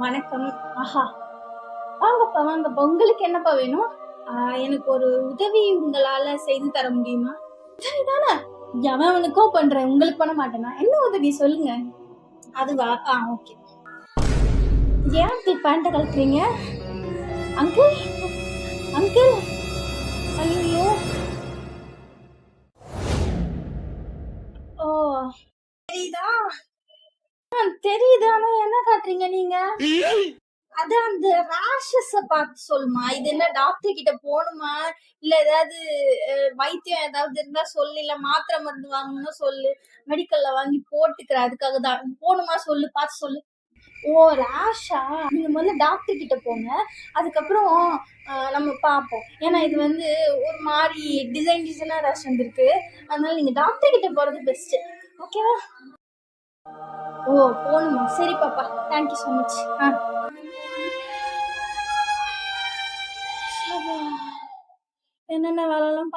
வணக்கம். ஆஹா! வாங்கப்பா, வாங்கப்பா. உங்களுக்கு என்னப்பா வேணும்? எனக்கு ஒரு உதவி உங்களால செய்து தர முடியுமா? உதவிதானே? எவனுக்கோ பண்றேன். உங்களுக்கு பண்ண மாட்டேனா? என்ன உதவி சொல்லுங்க. அதுவா? ஓகே. ஏன் அங்கிள் பேண்ட்ட கழட்டுறீங்க? Uncle, uncle. ஐயையோ! ஓ! தெரியுதா? தெரியுது. ஆனா என்ன காட்டுறீங்க நீங்க? அதான் அந்த ரேஷஸ பார்த்து சொல்லுமா. இது என்ன டாக்டர் கிட்ட போணுமா? இல்ல ஏதாவது வைத்தியம் ஏதாவது இருந்தா சொல்லு. இல்ல மாத்திரை மருந்து வாங்கணும்னா சொல்லு. மெடிக்கல்ல வாங்கி போட்டுக்கிறேன். அதுக்காக தான். போணுமா சொல்லு. பார்த்து சொல்லு. ஓ! ரேஷா? நீங்க முதல்ல டாக்டர் கிட்ட போங்க. அதுக்கப்புறம் நம்ம பார்ப்போம். ஏன்னா இது வந்து ஒரு மாரி டிசைனா ரேஷ் வந்திருக்கு. அதனால நீங்க டாக்டர் கிட்ட போறது பெஸ்ட். ஓகேவா? ஓ! போணுமா? சரி பாப்பா. Thank you so much. என்னென்ன வேலைலாம்